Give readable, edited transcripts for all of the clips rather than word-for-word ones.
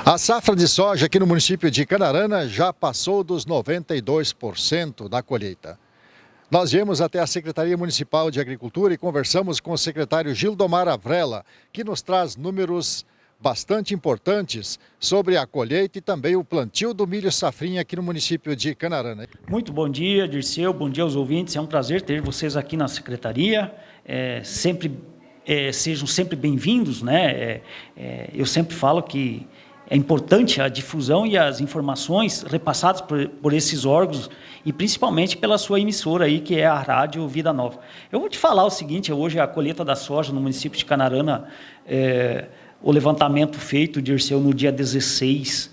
A safra de soja aqui no município de Canarana já passou dos 92% da colheita. Nós viemos até a Secretaria Municipal de Agricultura e conversamos com o secretário Gildomar Avrella, que nos traz números bastante importantes sobre a colheita e também o plantio do milho safrinha aqui no município de Canarana. Muito bom dia, Dirceu, bom dia aos ouvintes, é um prazer ter vocês aqui na Secretaria, sejam sempre bem-vindos, né? Eu sempre falo que é importante a difusão e as informações repassadas por esses órgãos e principalmente pela sua emissora aí, que é a Rádio Vida Nova. Eu vou te falar o seguinte, hoje a colheita da soja no município de Canarana, o levantamento feito, Dirceu, no dia 16,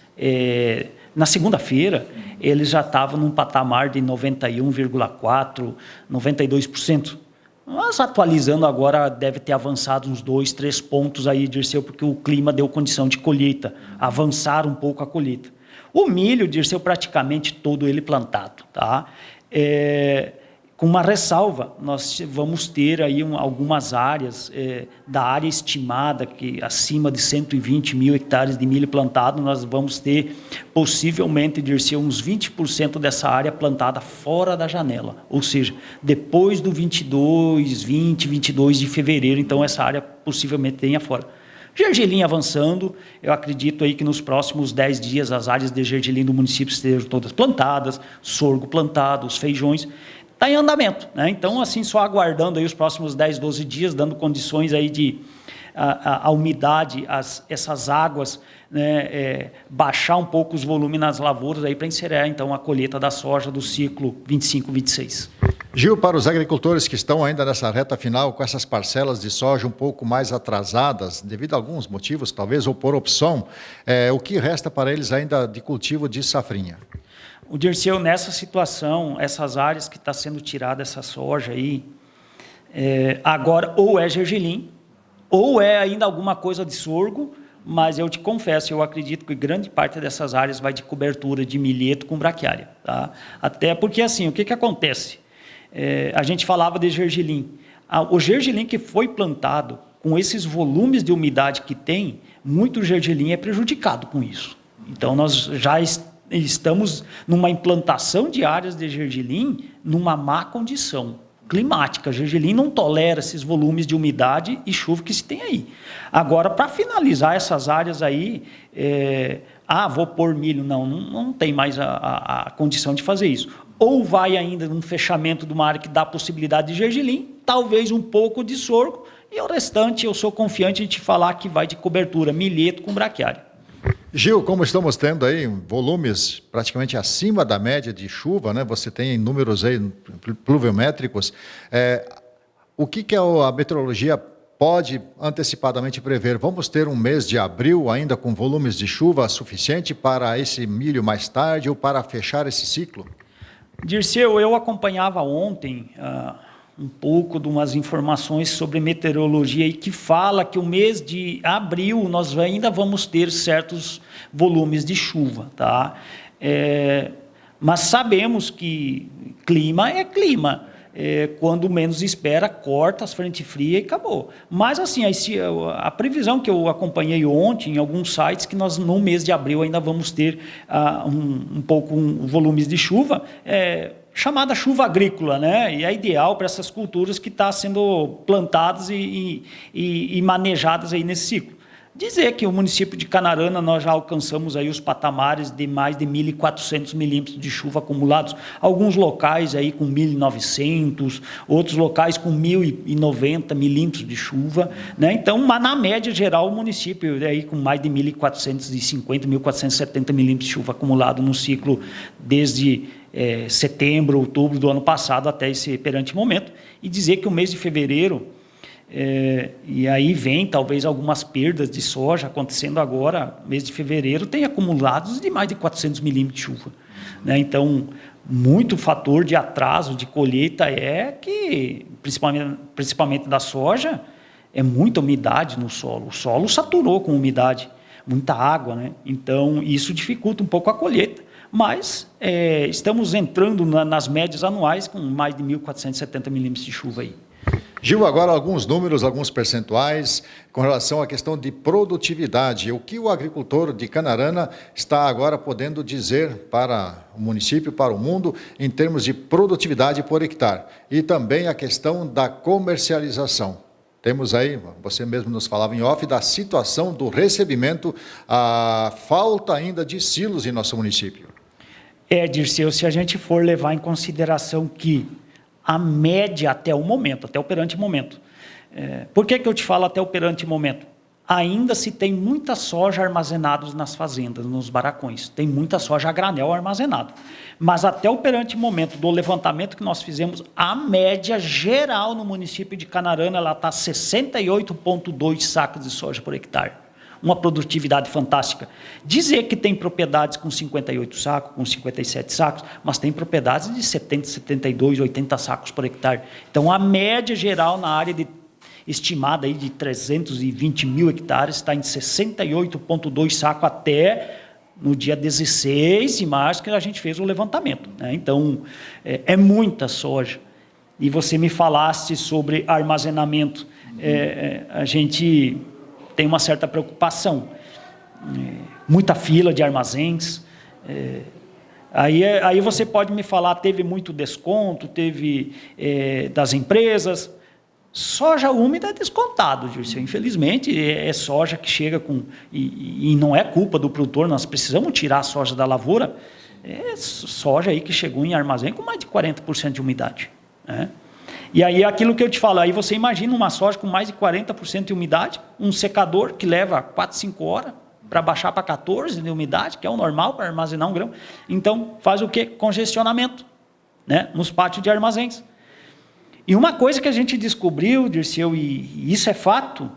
na segunda-feira, ele já estava num patamar de 91,4%, 92%. Mas atualizando agora, deve ter avançado uns 2, 3 pontos aí, Dirceu, porque o clima deu condição de colheita, avançar um pouco a colheita. O milho, Dirceu, praticamente todo ele plantado, tá? Com uma ressalva, nós vamos ter aí algumas áreas da área estimada, que acima de 120 mil hectares de milho plantado, nós vamos ter possivelmente, Dirceu, uns 20% dessa área plantada fora da janela, ou seja, depois do 22 de fevereiro, então essa área possivelmente tenha fora. Gergelim avançando, eu acredito aí que nos próximos 10 dias as áreas de gergelim do município estejam todas plantadas, sorgo plantado, os feijões, está em andamento, né? Então, assim, só aguardando aí os próximos 10, 12 dias, dando condições aí de a umidade, essas águas, né, baixar um pouco os volumes nas lavouras aí para encerrar, então, a colheita da soja do ciclo 25-26. Gil, para os agricultores que estão ainda nessa reta final com essas parcelas de soja um pouco mais atrasadas, devido a alguns motivos, talvez, ou por opção, o que resta para eles ainda de cultivo de safrinha? O Dirceu, nessa situação, essas áreas que está sendo tirada essa soja aí, agora ou é gergelim, ou é ainda alguma coisa de sorgo, mas eu te confesso, eu acredito que grande parte dessas áreas vai de cobertura de milheto com braquiária, tá? Até porque, assim, o que acontece? A gente falava de gergelim. O gergelim que foi plantado, com esses volumes de umidade que tem, muito gergelim é prejudicado com isso. Então, nós já estamos numa implantação de áreas de gergelim numa má condição climática. Gergelim não tolera esses volumes de umidade e chuva que se tem aí. Agora, para finalizar essas áreas aí, vou pôr milho, não tem mais a condição de fazer isso. Ou vai ainda num fechamento de uma área que dá possibilidade de gergelim, talvez um pouco de sorgo, e o restante eu sou confiante em te falar que vai de cobertura, milheto com braquiária. Gil, como estamos tendo aí volumes praticamente acima da média de chuva, né? Você tem números aí pluviométricos. O que a meteorologia pode antecipadamente prever? Vamos ter um mês de abril ainda com volumes de chuva suficiente para esse milho mais tarde ou para fechar esse ciclo? Dirceu, eu acompanhava ontem um pouco de umas informações sobre meteorologia e que fala que o mês de abril nós ainda vamos ter certos volumes de chuva, tá? Mas sabemos que clima é clima. Quando menos espera, corta as frentes frias e acabou. Mas assim, a previsão que eu acompanhei ontem em alguns sites, que nós no mês de abril ainda vamos ter volumes de chuva, chamada chuva agrícola, né? E é ideal para essas culturas que estão sendo plantadas e manejadas aí nesse ciclo. Dizer que o município de Canarana nós já alcançamos aí os patamares de mais de 1.400 milímetros de chuva acumulados, alguns locais aí com 1.900, outros locais com 1.090 milímetros de chuva, né? Então, mas na média geral, o município aí com mais de 1.450, 1.470 milímetros de chuva acumulado no ciclo desde setembro, outubro do ano passado até esse perante momento, e dizer que o mês de fevereiro, e aí vem talvez algumas perdas de soja acontecendo agora, mês de fevereiro, tem acumulados de mais de 400 milímetros de chuva, né? Então, muito fator de atraso de colheita que, principalmente da soja, é muita umidade no solo. O solo saturou com umidade, muita água, né? Então, isso dificulta um pouco a colheita. Mas estamos entrando nas médias anuais com mais de 1.470 milímetros de chuva aí. Gil, agora alguns números, alguns percentuais com relação à questão de produtividade. O que o agricultor de Canarana está agora podendo dizer para o município, para o mundo, em termos de produtividade por hectare? E também a questão da comercialização. Temos aí, você mesmo nos falava em off, da situação do recebimento, a falta ainda de silos em nosso município. Dirceu, se a gente for levar em consideração que a média até o momento, até o perante momento. Por que eu te falo até o perante momento? Ainda se tem muita soja armazenada nas fazendas, nos barracões. Tem muita soja a granel armazenada. Mas até o perante momento do levantamento que nós fizemos, a média geral no município de Canarana está 68,2 sacos de soja por hectare. Uma produtividade fantástica. Dizer que tem propriedades com 58 sacos, com 57 sacos, mas tem propriedades de 70, 72, 80 sacos por hectare. Então, a média geral na área estimada aí de 320 mil hectares está em 68,2 sacos até no dia 16 de março que a gente fez o levantamento. Né? Então, é muita soja. E você me falasse sobre armazenamento. A gente tem uma certa preocupação. Muita fila de armazéns. Aí você pode me falar, teve muito desconto, teve das empresas. Soja úmida é descontado, Dirceu. Infelizmente, é soja que chega com... E não é culpa do produtor, nós precisamos tirar a soja da lavoura. É soja aí que chegou em armazém com mais de 40% de umidade. Né? E aí, aquilo que eu te falo, aí você imagina uma soja com mais de 40% de umidade, um secador que leva 4, 5 horas para baixar para 14 de umidade, que é o normal para armazenar um grão. Então, faz o quê? Congestionamento, né? Nos pátios de armazéns. E uma coisa que a gente descobriu, Dirceu, e isso é fato,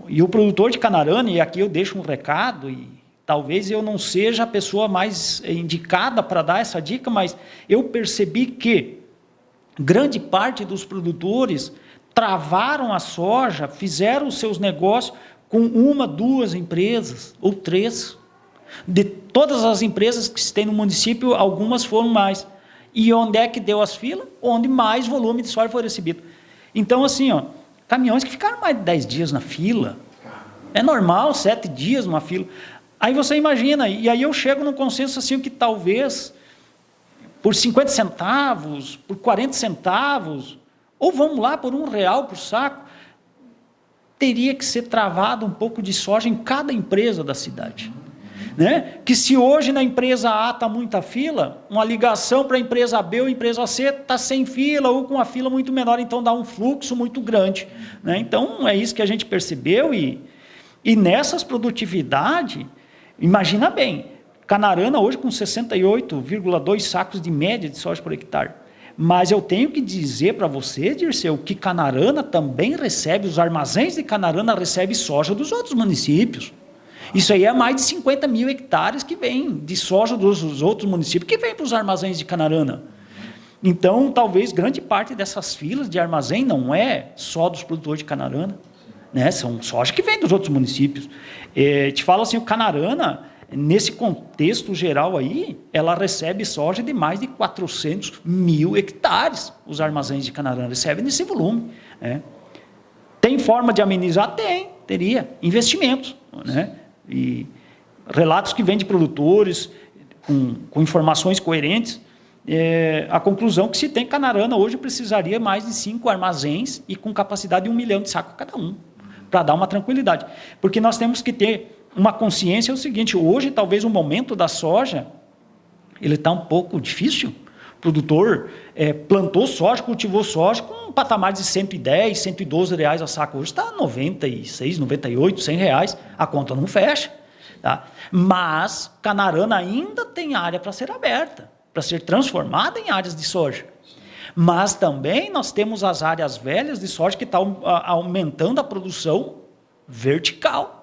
e o produtor de Canarana, e aqui eu deixo um recado, e talvez eu não seja a pessoa mais indicada para dar essa dica, mas eu percebi que grande parte dos produtores travaram a soja, fizeram os seus negócios com 1, 2 empresas, ou 3. De todas as empresas que se tem no município, algumas foram mais. E onde é que deu as filas? Onde mais volume de soja foi recebido. Então, assim, caminhões que ficaram mais de 10 dias na fila. É normal, 7 dias numa fila. Aí você imagina, e aí eu chego num consenso assim, que talvez por 50 centavos, por 40 centavos, ou vamos lá, por R$1 por saco, teria que ser travado um pouco de soja em cada empresa da cidade. Né? Que se hoje na empresa A está muita fila, uma ligação para a empresa B ou empresa C está sem fila ou com uma fila muito menor, então dá um fluxo muito grande. Né? Então, é isso que a gente percebeu e nessas produtividades, imagina bem, Canarana hoje com 68,2 sacos de média de soja por hectare. Mas eu tenho que dizer para você, Dirceu, que Canarana também recebe, os armazéns de Canarana recebem soja dos outros municípios. Isso aí é mais de 50 mil hectares que vem de soja dos outros municípios, que vem para os armazéns de Canarana. Então, talvez grande parte dessas filas de armazém não é só dos produtores de Canarana, né? São soja que vem dos outros municípios. Te falo assim, o Canarana, nesse contexto geral aí, ela recebe soja de mais de 400 mil hectares, os armazéns de Canarana recebem nesse volume. Né? Tem forma de amenizar? Teria. Investimentos, né? E relatos que vêm de produtores, com informações coerentes, a conclusão que se tem Canarana hoje precisaria mais de 5 armazéns e com capacidade de 1 milhão de sacos cada um, para dar uma tranquilidade. Porque nós temos que ter uma consciência, é o seguinte, hoje talvez o momento da soja, ele está um pouco difícil. O produtor plantou soja, cultivou soja com um patamar de 110, 112 reais a saco. Hoje está 96, 98, 100 reais. A conta não fecha. Tá? Mas Canarana ainda tem área para ser aberta, para ser transformada em áreas de soja. Mas também nós temos as áreas velhas de soja que estão aumentando a produção vertical.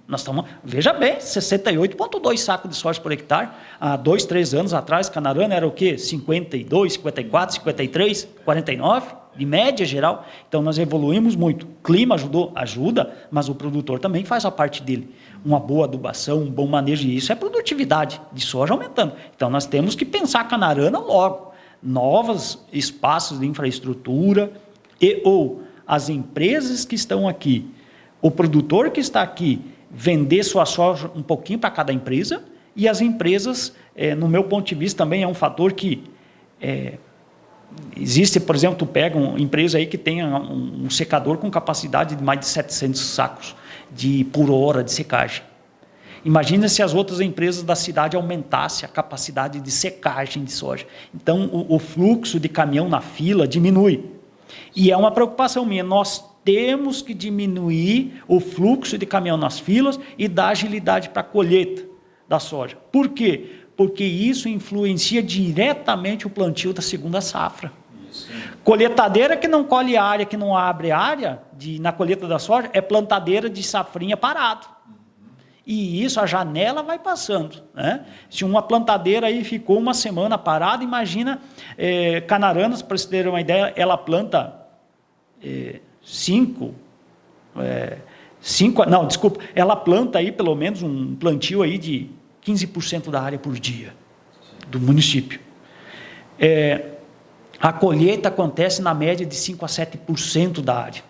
Nós estamos, veja bem, 68,2 sacos de soja por hectare. Há 2, 3 anos atrás, Canarana era o quê? 52, 54, 53, 49, de média geral. Então, nós evoluímos muito. O clima ajuda, mas o produtor também faz a parte dele. Uma boa adubação, um bom manejo, e isso é produtividade de soja aumentando. Então, nós temos que pensar Canarana logo. Novos espaços de infraestrutura, ou as empresas que estão aqui, o produtor que está aqui, vender sua soja um pouquinho para cada empresa, e as empresas, no meu ponto de vista, também é um fator que existe, por exemplo, tu pega uma empresa aí que tenha um secador com capacidade de mais de 700 sacos por hora de secagem. Imagina se as outras empresas da cidade aumentassem a capacidade de secagem de soja. Então, o fluxo de caminhão na fila diminui. E é uma preocupação minha. Nós temos que diminuir o fluxo de caminhão nas filas e dar agilidade para a colheita da soja. Por quê? Porque isso influencia diretamente o plantio da segunda safra. Colheitadeira que não colhe área, que não abre área na colheita da soja, é plantadeira de safrinha parado. E isso, a janela vai passando, né? Se uma plantadeira aí ficou uma semana parada, imagina Canaranas, para vocês terem uma ideia, ela planta ela planta aí pelo menos um plantio aí de 15% da área por dia do município. A colheita acontece na média de 5% a 7% da área.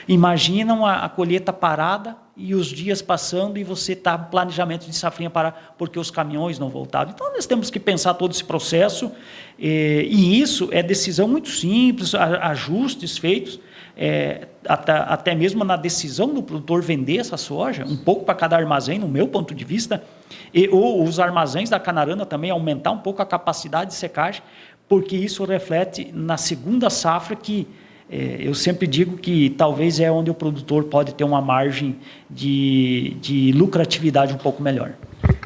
Imaginam a colheita parada e os dias passando e você está no planejamento de safrinha parar porque os caminhões não voltaram. Então, nós temos que pensar todo esse processo e isso é decisão muito simples, ajustes feitos, até mesmo na decisão do produtor vender essa soja, um pouco para cada armazém, no meu ponto de vista, ou os armazéns da Canarana também aumentar um pouco a capacidade de secagem, porque isso reflete na segunda safra que eu sempre digo que talvez é onde o produtor pode ter uma margem de lucratividade um pouco melhor.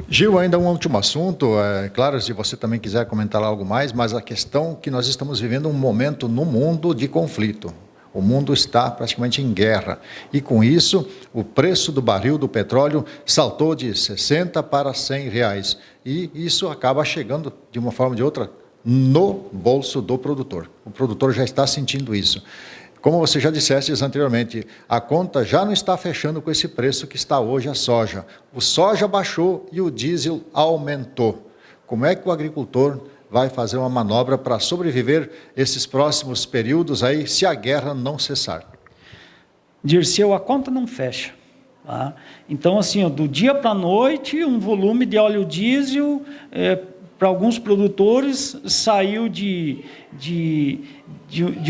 Gil, ainda um último assunto, claro, se você também quiser comentar algo mais, mas a questão que nós estamos vivendo um momento no mundo de conflito. O mundo está praticamente em guerra e com isso o preço do barril do petróleo saltou de 60 para 100 reais e isso acaba chegando de uma forma ou de outra no bolso do produtor. O produtor já está sentindo isso. Como você já disseste anteriormente, a conta já não está fechando com esse preço que está hoje a soja. O soja baixou e o diesel aumentou. Como é que o agricultor vai fazer uma manobra para sobreviver esses próximos períodos aí, se a guerra não cessar? Dirceu, a conta não fecha. Tá? Então, assim, do dia para a noite, um volume de óleo diesel para alguns produtores saiu de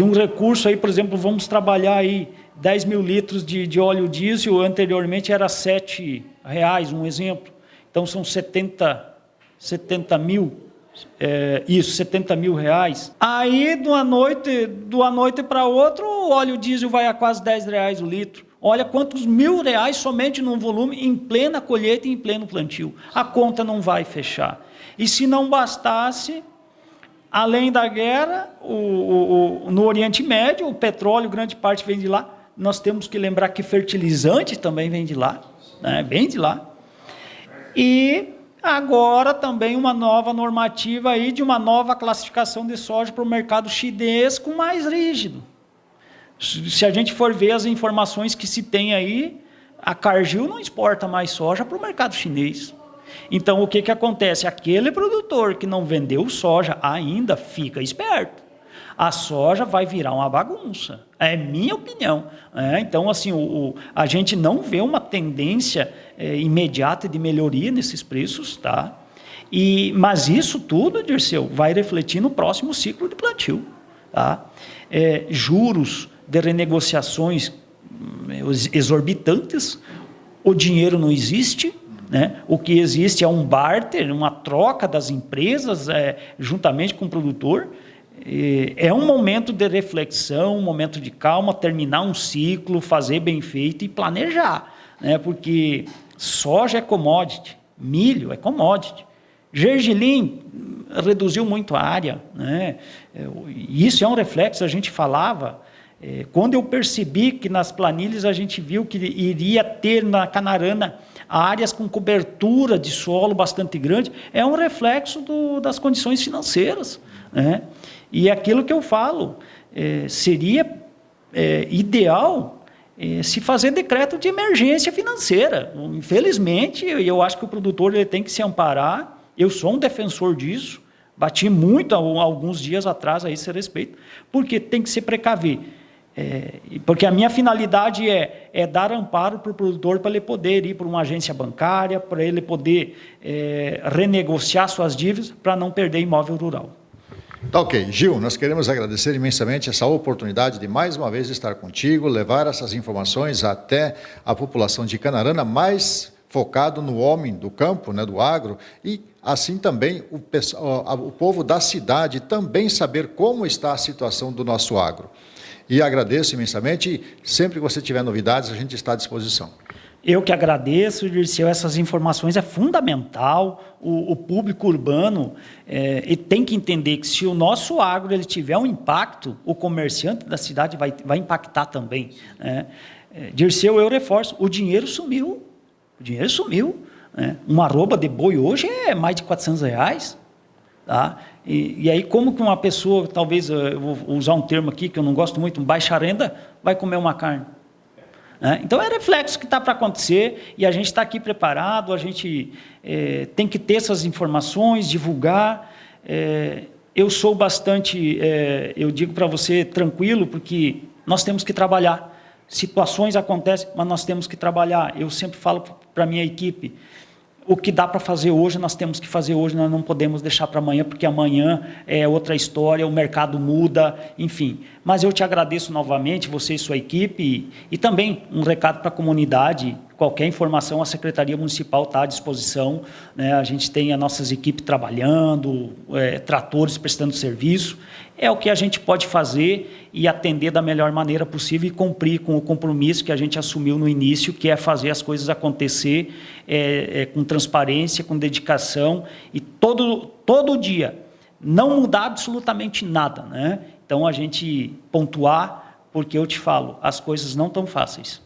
um recurso aí, por exemplo, vamos trabalhar aí 10 mil litros de óleo diesel, anteriormente era R$7, um exemplo. Então são 70 mil, 70 mil reais. Aí, de uma noite para outra, o óleo diesel vai a quase R$10 o litro. Olha quantos R$1.000 somente num volume em plena colheita e em pleno plantio. A conta não vai fechar. E se não bastasse, além da guerra, no Oriente Médio, o petróleo, grande parte vem de lá. Nós temos que lembrar que fertilizante também vem de lá, né? Vem de lá. E agora também uma nova normativa aí de uma nova classificação de soja para o mercado chinês com mais rígido. Se a gente for ver as informações que se tem aí, a Cargill não exporta mais soja para o mercado chinês. Então, o que acontece? Aquele produtor que não vendeu soja ainda fica esperto. A soja vai virar uma bagunça. É minha opinião. Então, assim, a gente não vê uma tendência imediata de melhoria nesses preços, tá? Mas isso tudo, Dirceu, vai refletir no próximo ciclo de plantio. Tá? Juros de renegociações exorbitantes, o dinheiro não existe. Né? O que existe é um barter, uma troca das empresas juntamente com o produtor. É um momento de reflexão, um momento de calma, terminar um ciclo, fazer bem feito e planejar. Né? Porque soja é commodity, milho é commodity. Gergelim reduziu muito a área. Né? Isso é um reflexo, a gente falava. Quando eu percebi que nas planilhas a gente viu que iria ter na Canarana áreas com cobertura de solo bastante grande, é um reflexo das condições financeiras. Né? E aquilo que eu falo, seria ideal se fazer decreto de emergência financeira. Infelizmente, eu acho que o produtor ele tem que se amparar, eu sou um defensor disso, bati muito alguns dias atrás a esse respeito, porque tem que se precaver. Porque a minha finalidade é dar amparo para o produtor, para ele poder ir para uma agência bancária, para ele poder renegociar suas dívidas, para não perder imóvel rural. Tá ok. Gil, nós queremos agradecer imensamente essa oportunidade de mais uma vez estar contigo, levar essas informações até a população de Canarana, mais focado no homem do campo, né, do agro, e assim também o povo da cidade também saber como está a situação do nosso agro. E agradeço imensamente, e sempre que você tiver novidades, a gente está à disposição. Eu que agradeço, Dirceu, essas informações é fundamental, o público urbano ele tem que entender que se o nosso agro ele tiver um impacto, o comerciante da cidade vai impactar também. Né? Dirceu, eu reforço, o dinheiro sumiu, né? Uma arroba de boi hoje é mais de R$400, tá? E aí como que uma pessoa, talvez, eu vou usar um termo aqui que eu não gosto muito, baixa renda, vai comer uma carne? Então é reflexo que está para acontecer e a gente está aqui preparado, a gente tem que ter essas informações, divulgar. Eu sou bastante, eu digo para você, tranquilo, porque nós temos que trabalhar. Situações acontecem, mas nós temos que trabalhar. Eu sempre falo para a minha equipe, o que dá para fazer hoje, nós temos que fazer hoje, nós não podemos deixar para amanhã, porque amanhã é outra história, o mercado muda, enfim. Mas eu te agradeço novamente, você e sua equipe, e também um recado para a comunidade, qualquer informação, a Secretaria Municipal está à disposição, né? A gente tem as nossas equipes trabalhando, tratores prestando serviço, é o que a gente pode fazer e atender da melhor maneira possível e cumprir com o compromisso que a gente assumiu no início, que é fazer as coisas acontecer com transparência, com dedicação e todo dia, não mudar absolutamente nada, né? Então, a gente pontuar, porque eu te falo, as coisas não estão fáceis.